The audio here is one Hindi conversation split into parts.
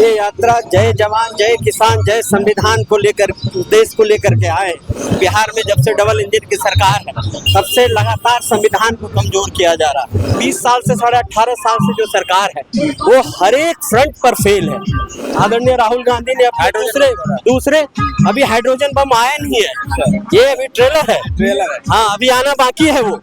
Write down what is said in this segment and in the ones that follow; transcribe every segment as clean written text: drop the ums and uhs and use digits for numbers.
ये यात्रा जय जवान जय किसान जय संविधान को लेकर, देश को लेकर के आए। बिहार में जब से डबल इंजन की सरकार है तब से लगातार संविधान को कमजोर किया जा रहा है। 20 साल से 18.5 साल से जो सरकार है वो हर एक फ्रंट पर फेल है। आदरणीय राहुल गांधी ने अपने दूसरे अभी हाइड्रोजन बम आया नहीं है, ये अभी ट्रेलर है। हाँ, अभी आना बाकी है वो।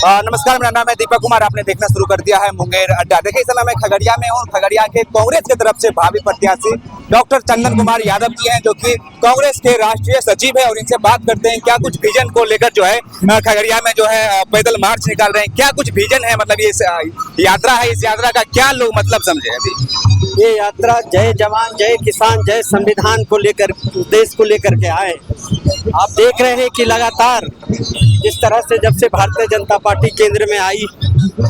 नमस्कार, मेरा नाम है दीपक कुमार। आपने देखना शुरू कर दिया है मुंगेर अड्डा। देखिए, इस समय मैं खगड़िया में हूँ। खगड़िया के कांग्रेस की तरफ से भावी प्रत्याशी डॉक्टर चंदन कुमार यादव जी हैं, जो कि कांग्रेस के राष्ट्रीय सचिव है, और इनसे बात करते हैं क्या कुछ विजन को लेकर जो है खगड़िया में जो है पैदल मार्च निकाल रहे हैं। क्या कुछ विजन है, मतलब ये यात्रा है, इस यात्रा का क्या लोग मतलब समझे अभी? ये यात्रा जय जवान जय किसान जय संविधान को लेकर, देश को लेकर के आए। आप देख रहे हैं कि लगातार जिस तरह से जब से भारतीय जनता पार्टी केंद्र में आई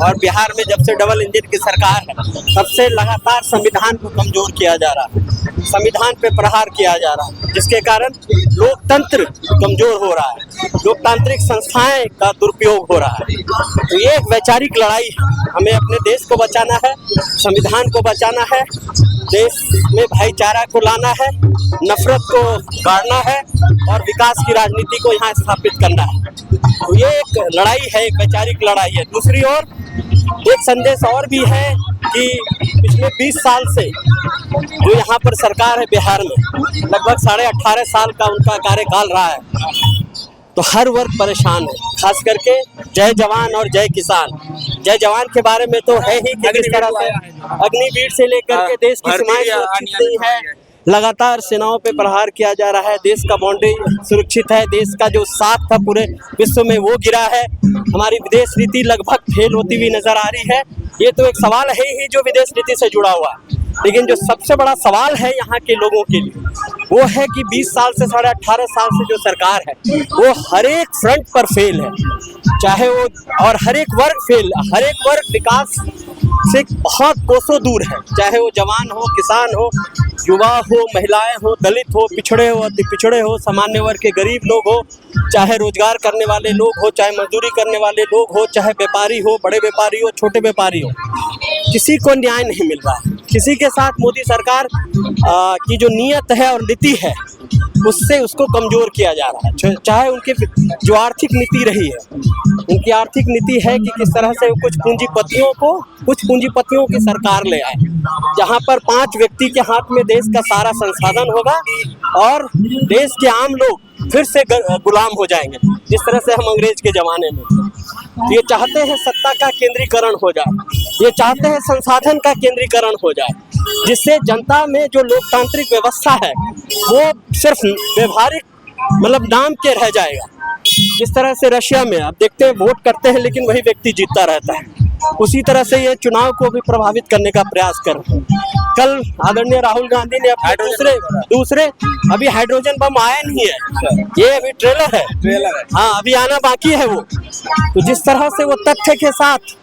और बिहार में जब से डबल इंजन की सरकार है तब से लगातार संविधान को कमजोर किया जा रहा है, संविधान पे प्रहार किया जा रहा है, जिसके कारण लोकतंत्र कमजोर हो रहा है, लोकतांत्रिक संस्थाएं का दुरुपयोग हो रहा है। तो ये एक वैचारिक लड़ाई है। हमें अपने देश को बचाना है, संविधान को बचाना है, देश में भाईचारा को लाना है, नफरत को गाड़ना है और विकास की राजनीति को यहाँ स्थापित करना है। तो ये एक लड़ाई है, एक वैचारिक लड़ाई है। दूसरी ओर एक संदेश और भी है कि पिछले 20 साल से जो यहाँ पर सरकार है बिहार में, लगभग 18.5 साल का उनका कार्यकाल रहा है, तो हर वर्ग परेशान है, खास करके जय जवान और जय किसान। जय जवान के बारे में तो है ही कि किस तरह से अग्निवीर से लेकर के देश की सीमाएं सुरक्षित नहीं है, लगातार सेनाओं पे प्रहार किया जा रहा है, देश का बाउंड्री सुरक्षित है, देश का जो साथ था पूरे विश्व में वो गिरा है, हमारी विदेश नीति लगभग फेल होती हुई नजर आ रही है। ये तो एक सवाल है ही जो विदेश नीति से जुड़ा हुआ है, लेकिन जो सबसे बड़ा सवाल है यहाँ के लोगों के लिए वो है कि 20 साल से 18.5 साल से जो सरकार है वो हर एक फ्रंट पर फेल है, चाहे वो, और हर एक वर्ग विकास से बहुत कोसों दूर है, चाहे वो जवान हो, किसान हो, युवा हो, महिलाएं हो, दलित हो, पिछड़े हो, अति पिछड़े हो, सामान्य वर्ग के गरीब लोग हो, चाहे रोजगार करने वाले लोग हो, चाहे मजदूरी करने वाले लोग हो, चाहे व्यापारी हो, बड़े व्यापारी हो, छोटे व्यापारी हो, किसी को न्याय नहीं मिल रहा है। किसी के साथ मोदी सरकार की जो नीयत है और नीति है उससे उसको कमजोर किया जा रहा है। चाहे उनकी जो आर्थिक नीति रही है, उनकी आर्थिक नीति है कि किस तरह से कुछ पूंजीपतियों की सरकार ले आए, जहां पर 5 व्यक्ति के हाथ में देश का सारा संसाधन होगा और देश के आम लोग फिर से गुलाम हो जाएंगे, जिस तरह से हम अंग्रेज के जमाने में। ये चाहते हैं सत्ता का केंद्रीकरण हो जाए, ये चाहते हैं संसाधन का केंद्रीकरण हो जाए, जिससे जनता में जो लोकतांत्रिक व्यवस्था है वो सिर्फ व्यवहारिक मतलब नाम के रह जाएगा। जिस तरह से रशिया में आप देखते हैं वोट करते हैं लेकिन वही व्यक्ति जीतता रहता है, उसी तरह से ये चुनाव को भी प्रभावित करने का प्रयास कर रहे हैं। कल आदरणीय राहुल गांधी ने अपने दूसरे अभी हाइड्रोजन बम आया नहीं है, ये अभी ट्रेलर है। हाँ, अभी आना बाकी है वो। तो जिस तरह से वो तथ्य के साथ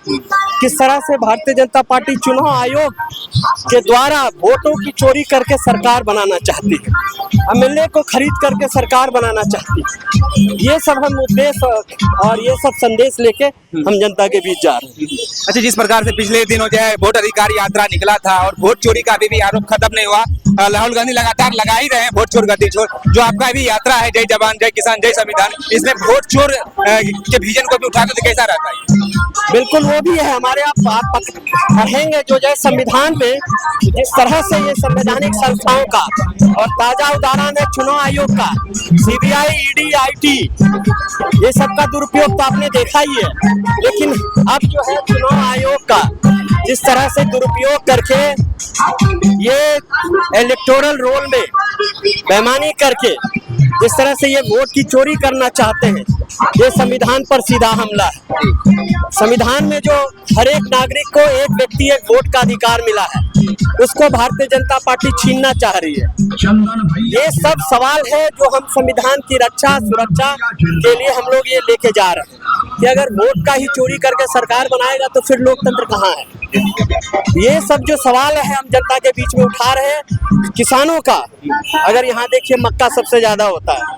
किस तरह से भारतीय जनता पार्टी चुनाव आयोग के द्वारा वोटों की चोरी करके सरकार बनाना चाहती है, एमएलए को खरीद करके सरकार बनाना चाहती है, ये सब हम उद्देश्य और ये सब संदेश लेके हम जनता के बीच जा रहे हैं। अच्छा, जिस प्रकार से पिछले दिनों जो है वोट अधिकार यात्रा निकला था और वोट चोरी का अभी भी आरोप खत्म नहीं हुआ, राहुल गांधी लगातार लगा ही रहे हैं वोट चोर गति चोर। जो आपका अभी यात्रा है जय जवान जय किसान जय संविधान, इसमें वोट चोर के विजन को भी उठाते तो कैसा रहता है? बिल्कुल वो भी है हमारे। आप पढ़ेंगे जो जय संविधान में जिस तरह से ये संवैधानिक संस्थाओं का और ताजा उदाहरण है चुनाव आयोग का, सीबीआई, ईडी, आईटी, ये सब का दुरुपयोग तो आपने देखा ही है। लेकिन अब जो है चुनाव आयोग का जिस तरह से दुरुपयोग करके ये इलेक्टोरल रोल में बेईमानी करके जिस तरह से ये वोट की चोरी करना चाहते हैं, ये संविधान पर सीधा हमला है। संविधान में जो हर एक नागरिक को एक व्यक्ति एक वोट का अधिकार मिला है, उसको भारतीय जनता पार्टी छीनना चाह रही है। ये सब सवाल है जो हम संविधान की रक्षा सुरक्षा के लिए हम लोग ये लेके जा रहे हैं कि अगर वोट का ही चोरी करके सरकार बनाएगा तो फिर लोकतंत्र कहाँ है। ये सब जो सवाल है हम जनता के बीच में उठा रहे हैं किसानों का। अगर यहाँ देखिए मक्का सबसे ज्यादा होता है,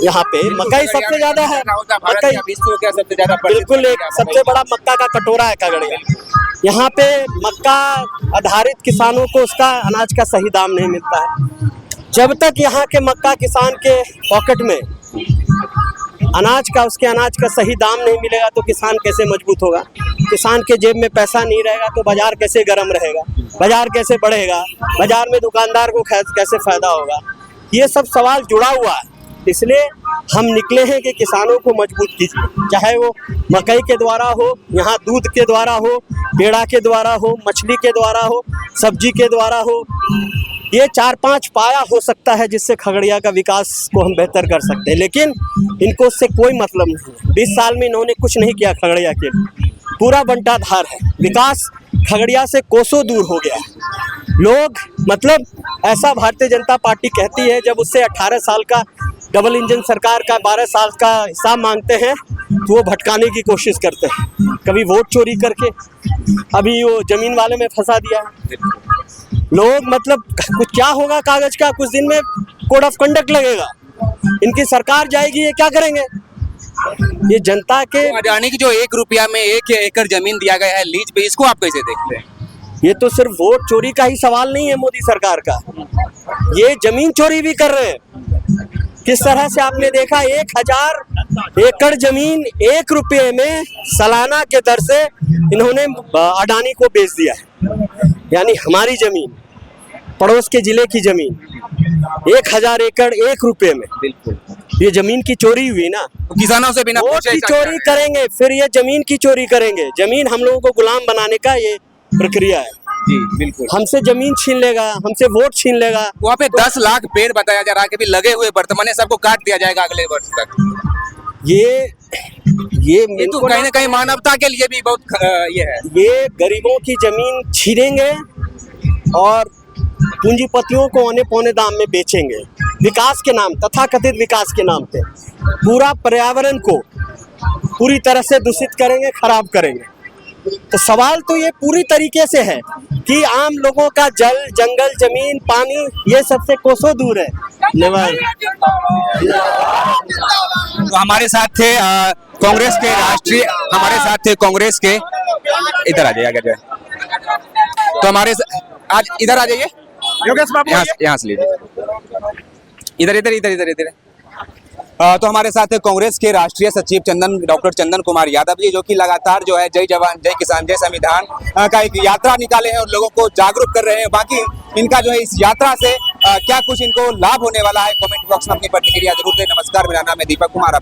यहाँ पे मकई सबसे ज्यादा है, मकई विश्व का सबसे ज्यादा बिल्कुल एक सबसे बड़ा मक्का का कटोरा है खगड़िया। यहाँ पे मक्का आधारित किसानों को उसका अनाज का सही दाम नहीं मिलता है। जब तक यहाँ के मक्का किसान के पॉकेट में उसके अनाज का सही दाम नहीं मिलेगा तो किसान कैसे मजबूत होगा? किसान के जेब में पैसा नहीं रहेगा तो बाजार कैसे गर्म रहेगा, बाजार कैसे बढ़ेगा, बाजार में दुकानदार को कैसे फायदा होगा? ये सब सवाल जुड़ा हुआ है। इसलिए हम निकले हैं कि किसानों को मजबूत कीजिए, चाहे वो मकई के द्वारा हो, यहाँ दूध के द्वारा हो, पेड़ा के द्वारा हो, मछली के द्वारा हो, सब्जी के द्वारा हो। ये 4-5 पाया हो सकता है जिससे खगड़िया का विकास को हम बेहतर कर सकते हैं, लेकिन इनको उससे कोई मतलब नहीं है। 20 साल में इन्होंने कुछ नहीं किया खगड़िया के लिए, पूरा बंटाधार है। विकास खगड़िया से कोसों दूर हो गया है। लोग मतलब ऐसा भारतीय जनता पार्टी कहती है, जब उससे 18 साल का डबल इंजन सरकार का 12 साल का हिसाब मांगते हैं तो वो भटकाने की कोशिश करते हैं, कभी वोट चोरी करके, अभी वो जमीन वाले में फंसा दिया है। लोग मतलब कुछ क्या होगा कागज का, कुछ दिन में कोड ऑफ कंडक्ट लगेगा, इनकी सरकार जाएगी, ये क्या करेंगे? ये जनता के अडानी की जो 1 रुपया में 1 एकड़ जमीन दिया गया है लीज पे, इसको आप कैसे देखते हैं? ये तो सिर्फ वोट चोरी का ही सवाल नहीं है मोदी सरकार का, ये जमीन चोरी भी कर रहे हैं। किस तरह से आपने देखा 1000 एकड़ जमीन 1 रुपये में सालाना के दर से इन्होंने अडानी को बेच दिया है। यानी हमारी जमीन, पड़ोस के जिले की जमीन 1000 एकड़ 1 रुपये में, बिल्कुल ये जमीन की चोरी हुई ना। किसानों से बिना वोट की चोरी करेंगे, फिर ये जमीन की चोरी करेंगे। जमीन हम लोगों को गुलाम बनाने का ये प्रक्रिया है जी, बिल्कुल। हमसे जमीन छीन लेगा, हमसे वोट छीन लेगा। वहाँ पे 10 लाख पेड़ बताया जा रहा है कि भी लगे हुए वर्तमान है, सबको काट दिया जाएगा अगले वर्ष तक। ये तो कहीं ना कहीं मानवता के लिए भी बहुत ये है। ये गरीबों की जमीन छीनेंगे और पूंजीपतियों को औने पौने दाम में बेचेंगे, विकास के नाम, तथाकथित विकास के नाम पे पूरा पर्यावरण को पूरी तरह से दूषित करेंगे, खराब करेंगे। तो सवाल तो ये पूरी तरीके से है कि आम लोगों का जल, जंगल, जमीन, पानी ये सबसे कोसों दूर है। धन्यवाद। तो हमारे साथ थे कांग्रेस के राष्ट्रीय, हमारे साथ थे कांग्रेस के, इधर आ जाइए आगे जाए, तो हमारे आज इधर आ जाइए, योगेश बाबू यहाँ से लीजिए, इधर इधर इधर इधर इधर। तो हमारे साथ है कांग्रेस के राष्ट्रीय सचिव डॉक्टर चंदन कुमार यादव जी, जो कि लगातार जो है जय जवान जय किसान जय संविधान का एक यात्रा निकाले हैं और लोगों को जागरूक कर रहे हैं। बाकी इनका जो है इस यात्रा से क्या कुछ इनको लाभ होने वाला है, कमेंट बॉक्स में अपनी प्रतिक्रिया जरूर दें। नमस्कार, मेरा नाम है दीपक कुमार।